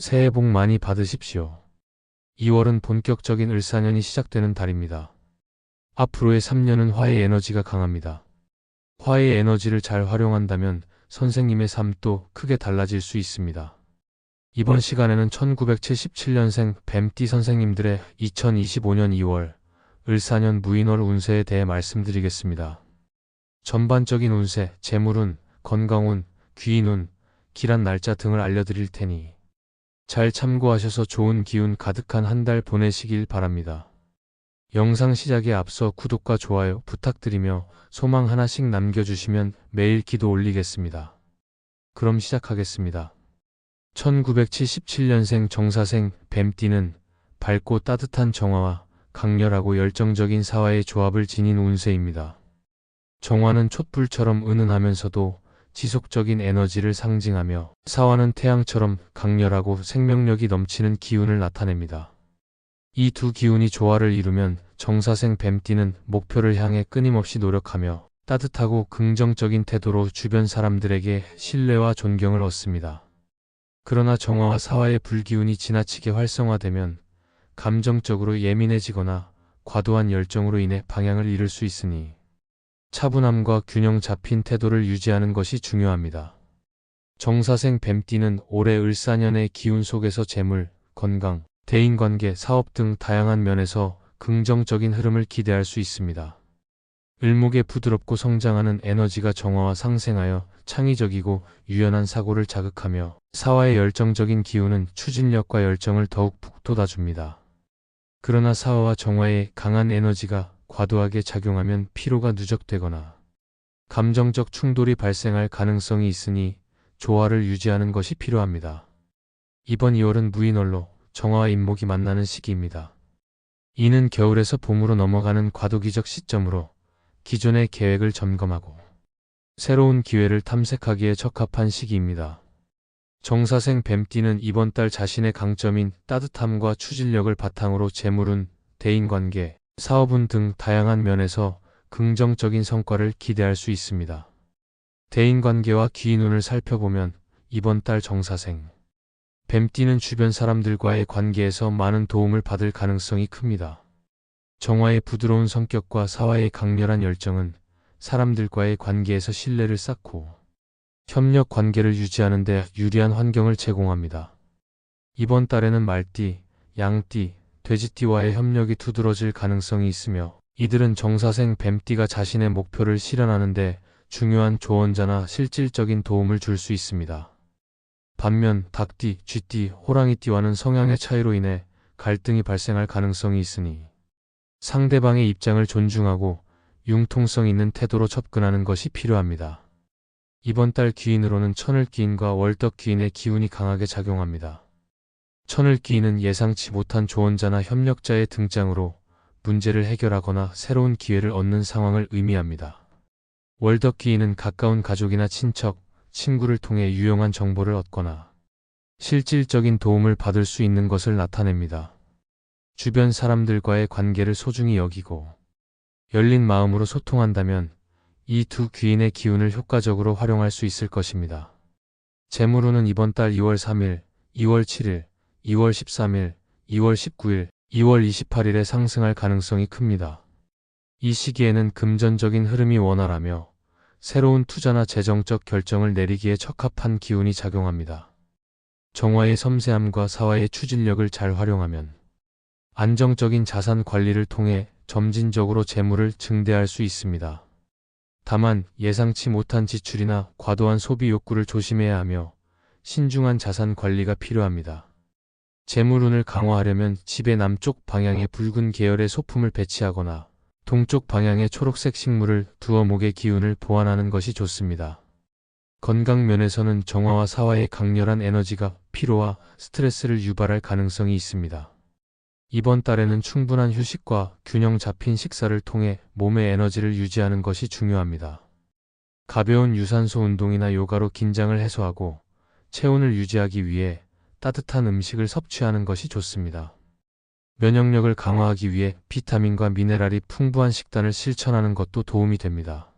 새해 복 많이 받으십시오. 2월은 본격적인 을사년이 시작되는 달입니다. 앞으로의 3년은 화의 에너지가 강합니다. 화의 에너지를 잘 활용한다면 선생님의 삶도 크게 달라질 수 있습니다. 이번 시간에는 1977년생 뱀띠 선생님들의 2025년 2월 을사년 무인월 운세에 대해 말씀드리겠습니다. 전반적인 운세, 재물운, 건강운, 귀인운, 길한 날짜 등을 알려드릴 테니 잘 참고하셔서 좋은 기운 가득한 한 달 보내시길 바랍니다. 영상 시작에 앞서 구독과 좋아요 부탁드리며 소망 하나씩 남겨주시면 매일 기도 올리겠습니다. 그럼 시작하겠습니다. 1977년생 정사생 뱀띠는 밝고 따뜻한 정화와 강렬하고 열정적인 사화의 조합을 지닌 운세입니다. 정화는 촛불처럼 은은하면서도 지속적인 에너지를 상징하며 사화는 태양처럼 강렬하고 생명력이 넘치는 기운을 나타냅니다. 이 두 기운이 조화를 이루면 정사생 뱀띠는 목표를 향해 끊임없이 노력하며 따뜻하고 긍정적인 태도로 주변 사람들에게 신뢰와 존경을 얻습니다. 그러나 정화와 사화의 불기운이 지나치게 활성화되면 감정적으로 예민해지거나 과도한 열정으로 인해 방향을 잃을 수 있으니 차분함과 균형 잡힌 태도를 유지하는 것이 중요합니다. 정사생 뱀띠는 올해 을사년의 기운 속에서 재물, 건강, 대인관계, 사업 등 다양한 면에서 긍정적인 흐름을 기대할 수 있습니다. 을목의 부드럽고 성장하는 에너지가 정화와 상생하여 창의적이고 유연한 사고를 자극하며 사화의 열정적인 기운은 추진력과 열정을 더욱 북돋아줍니다. 그러나 사화와 정화의 강한 에너지가 과도하게 작용하면 피로가 누적되거나 감정적 충돌이 발생할 가능성이 있으니 조화를 유지하는 것이 필요합니다. 이번 2월은 무인월로 정화와 인목이 만나는 시기입니다. 이는 겨울에서 봄으로 넘어가는 과도기적 시점으로 기존의 계획을 점검하고 새로운 기회를 탐색하기에 적합한 시기입니다. 정사생 뱀띠는 이번 달 자신의 강점인 따뜻함과 추진력을 바탕으로 재물운, 대인관계, 사업운 등 다양한 면에서 긍정적인 성과를 기대할 수 있습니다. 대인관계와 귀인운을 살펴보면 이번 달 정사생 뱀띠는 주변 사람들과의 관계에서 많은 도움을 받을 가능성이 큽니다. 정화의 부드러운 성격과 사화의 강렬한 열정은 사람들과의 관계에서 신뢰를 쌓고 협력 관계를 유지하는 데 유리한 환경을 제공합니다. 이번 달에는 말띠, 양띠, 돼지띠와의 협력이 두드러질 가능성이 있으며 이들은 정사생 뱀띠가 자신의 목표를 실현하는 데 중요한 조언자나 실질적인 도움을 줄 수 있습니다. 반면 닭띠, 쥐띠, 호랑이띠와는 성향의 차이로 인해 갈등이 발생할 가능성이 있으니 상대방의 입장을 존중하고 융통성 있는 태도로 접근하는 것이 필요합니다. 이번 달 귀인으로는 천을귀인과 월덕귀인의 기운이 강하게 작용합니다. 천을귀인은 예상치 못한 조언자나 협력자의 등장으로 문제를 해결하거나 새로운 기회를 얻는 상황을 의미합니다. 월덕귀인은 가까운 가족이나 친척, 친구를 통해 유용한 정보를 얻거나 실질적인 도움을 받을 수 있는 것을 나타냅니다. 주변 사람들과의 관계를 소중히 여기고 열린 마음으로 소통한다면 이 두 귀인의 기운을 효과적으로 활용할 수 있을 것입니다. 재물운은 이번 달 2월 3일, 2월 7일, 2월 13일, 2월 19일, 2월 28일에 상승할 가능성이 큽니다. 이 시기에는 금전적인 흐름이 원활하며 새로운 투자나 재정적 결정을 내리기에 적합한 기운이 작용합니다. 정화의 섬세함과 사화의 추진력을 잘 활용하면 안정적인 자산 관리를 통해 점진적으로 재물을 증대할 수 있습니다. 다만 예상치 못한 지출이나 과도한 소비 욕구를 조심해야 하며 신중한 자산 관리가 필요합니다. 재물운을 강화하려면 집의 남쪽 방향에 붉은 계열의 소품을 배치하거나 동쪽 방향에 초록색 식물을 두어 목의 기운을 보완하는 것이 좋습니다. 건강 면에서는 정화와 사화의 강렬한 에너지가 피로와 스트레스를 유발할 가능성이 있습니다. 이번 달에는 충분한 휴식과 균형 잡힌 식사를 통해 몸의 에너지를 유지하는 것이 중요합니다. 가벼운 유산소 운동이나 요가로 긴장을 해소하고 체온을 유지하기 위해 따뜻한 음식을 섭취하는 것이 좋습니다. 면역력을 강화하기 위해 비타민과 미네랄이 풍부한 식단을 실천하는 것도 도움이 됩니다.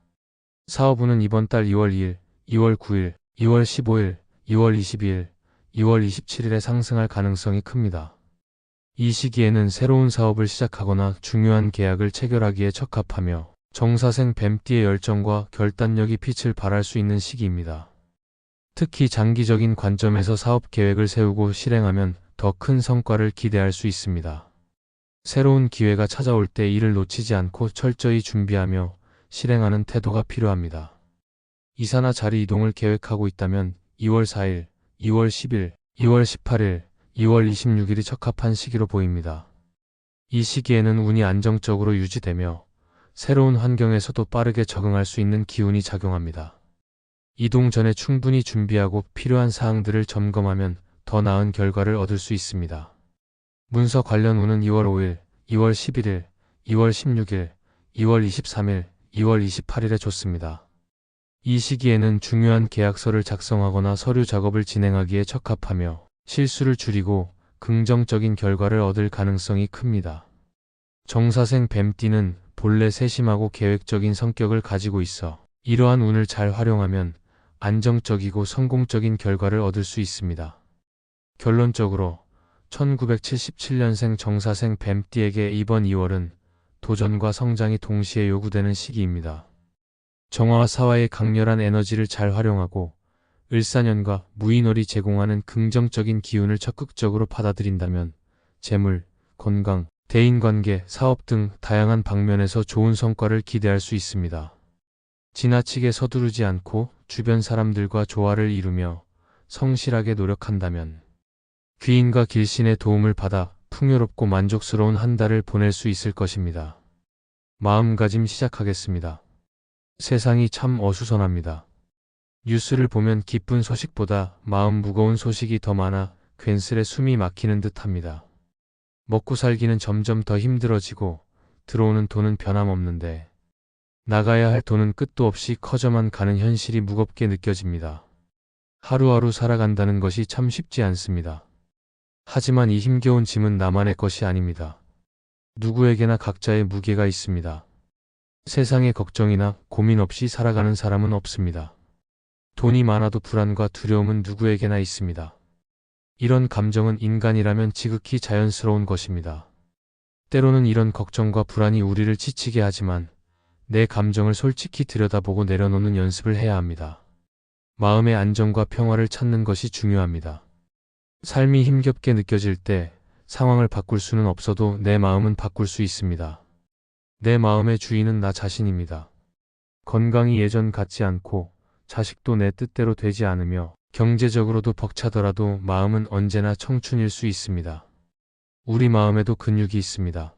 사업운은 이번 달 2월 2일, 2월 9일, 2월 15일, 2월 22일, 2월 27일에 상승할 가능성이 큽니다. 이 시기에는 새로운 사업을 시작하거나 중요한 계약을 체결하기에 적합하며 정사생 뱀띠의 열정과 결단력이 빛을 발할 수 있는 시기입니다. 특히 장기적인 관점에서 사업 계획을 세우고 실행하면 더 큰 성과를 기대할 수 있습니다. 새로운 기회가 찾아올 때 이를 놓치지 않고 철저히 준비하며 실행하는 태도가 필요합니다. 이사나 자리 이동을 계획하고 있다면 2월 4일, 2월 10일, 2월 18일, 2월 26일이 적합한 시기로 보입니다. 이 시기에는 운이 안정적으로 유지되며 새로운 환경에서도 빠르게 적응할 수 있는 기운이 작용합니다. 이동 전에 충분히 준비하고 필요한 사항들을 점검하면 더 나은 결과를 얻을 수 있습니다. 문서 관련 운은 2월 5일, 2월 11일, 2월 16일, 2월 23일, 2월 28일에 좋습니다. 이 시기에는 중요한 계약서를 작성하거나 서류 작업을 진행하기에 적합하며 실수를 줄이고 긍정적인 결과를 얻을 가능성이 큽니다. 정사생 뱀띠는 본래 세심하고 계획적인 성격을 가지고 있어 이러한 운을 잘 활용하면 안정적이고 성공적인 결과를 얻을 수 있습니다. 결론적으로 1977년생 정사생 뱀띠에게 이번 2월은 도전과 성장이 동시에 요구되는 시기입니다. 정화와 사화의 강렬한 에너지를 잘 활용하고 을사년과 무인월이 제공하는 긍정적인 기운을 적극적으로 받아들인다면 재물, 건강, 대인관계, 사업 등 다양한 방면에서 좋은 성과를 기대할 수 있습니다. 지나치게 서두르지 않고 주변 사람들과 조화를 이루며 성실하게 노력한다면 귀인과 길신의 도움을 받아 풍요롭고 만족스러운 한 달을 보낼 수 있을 것입니다. 마음가짐 시작하겠습니다. 세상이 참 어수선합니다. 뉴스를 보면 기쁜 소식보다 마음 무거운 소식이 더 많아 괜스레 숨이 막히는 듯합니다. 먹고 살기는 점점 더 힘들어지고 들어오는 돈은 변함없는데 나가야 할 돈은 끝도 없이 커져만 가는 현실이 무겁게 느껴집니다. 하루하루 살아간다는 것이 참 쉽지 않습니다. 하지만 이 힘겨운 짐은 나만의 것이 아닙니다. 누구에게나 각자의 무게가 있습니다. 세상에 걱정이나 고민 없이 살아가는 사람은 없습니다. 돈이 많아도 불안과 두려움은 누구에게나 있습니다. 이런 감정은 인간이라면 지극히 자연스러운 것입니다. 때로는 이런 걱정과 불안이 우리를 지치게 하지만 내 감정을 솔직히 들여다보고 내려놓는 연습을 해야 합니다. 마음의 안정과 평화를 찾는 것이 중요합니다. 삶이 힘겹게 느껴질 때 상황을 바꿀 수는 없어도 내 마음은 바꿀 수 있습니다. 내 마음의 주인은 나 자신입니다. 건강이 예전 같지 않고 자식도 내 뜻대로 되지 않으며 경제적으로도 벅차더라도 마음은 언제나 청춘일 수 있습니다. 우리 마음에도 근육이 있습니다.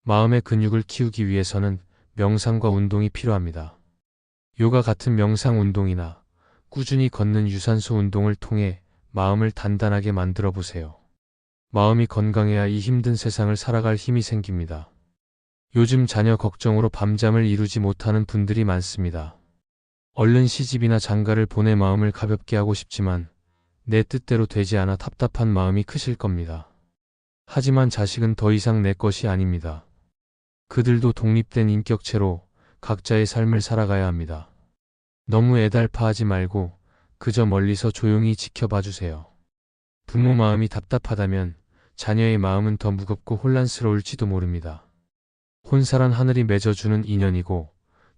마음의 근육을 키우기 위해서는 명상과 운동이 필요합니다. 요가 같은 명상 운동이나 꾸준히 걷는 유산소 운동을 통해 마음을 단단하게 만들어 보세요. 마음이 건강해야 이 힘든 세상을 살아갈 힘이 생깁니다. 요즘 자녀 걱정으로 밤잠을 이루지 못하는 분들이 많습니다. 얼른 시집이나 장가를 보내 마음을 가볍게 하고 싶지만 내 뜻대로 되지 않아 답답한 마음이 크실 겁니다. 하지만 자식은 더 이상 내 것이 아닙니다. 그들도 독립된 인격체로 각자의 삶을 살아가야 합니다. 너무 애달파하지 말고 그저 멀리서 조용히 지켜봐 주세요. 부모 마음이 답답하다면 자녀의 마음은 더 무겁고 혼란스러울지도 모릅니다. 혼사란 하늘이 맺어주는 인연이고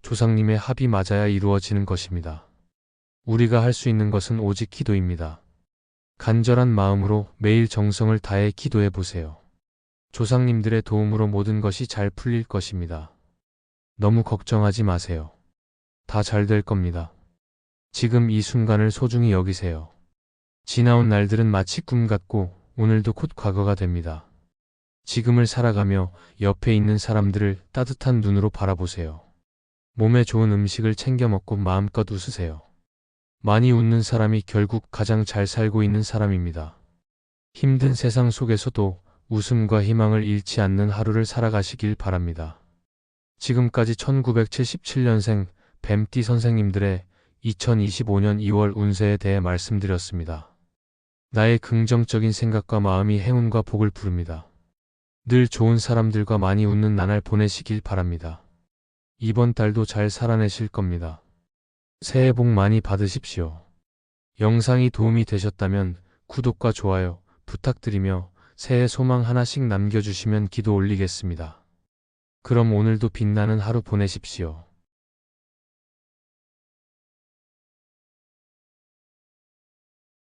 조상님의 합이 맞아야 이루어지는 것입니다. 우리가 할 수 있는 것은 오직 기도입니다. 간절한 마음으로 매일 정성을 다해 기도해 보세요. 조상님들의 도움으로 모든 것이 잘 풀릴 것입니다. 너무 걱정하지 마세요. 다 잘 될 겁니다. 지금 이 순간을 소중히 여기세요. 지나온 날들은 마치 꿈 같고 오늘도 곧 과거가 됩니다. 지금을 살아가며 옆에 있는 사람들을 따뜻한 눈으로 바라보세요. 몸에 좋은 음식을 챙겨 먹고 마음껏 웃으세요. 많이 웃는 사람이 결국 가장 잘 살고 있는 사람입니다. 힘든 세상 속에서도 웃음과 희망을 잃지 않는 하루를 살아가시길 바랍니다. 지금까지 1977년생 뱀띠 선생님들의 2025년 2월 운세에 대해 말씀드렸습니다. 나의 긍정적인 생각과 마음이 행운과 복을 부릅니다. 늘 좋은 사람들과 많이 웃는 나날 보내시길 바랍니다. 이번 달도 잘 살아내실 겁니다. 새해 복 많이 받으십시오. 영상이 도움이 되셨다면 구독과 좋아요 부탁드리며 새해 소망 하나씩 남겨주시면 기도 올리겠습니다. 그럼 오늘도 빛나는 하루 보내십시오.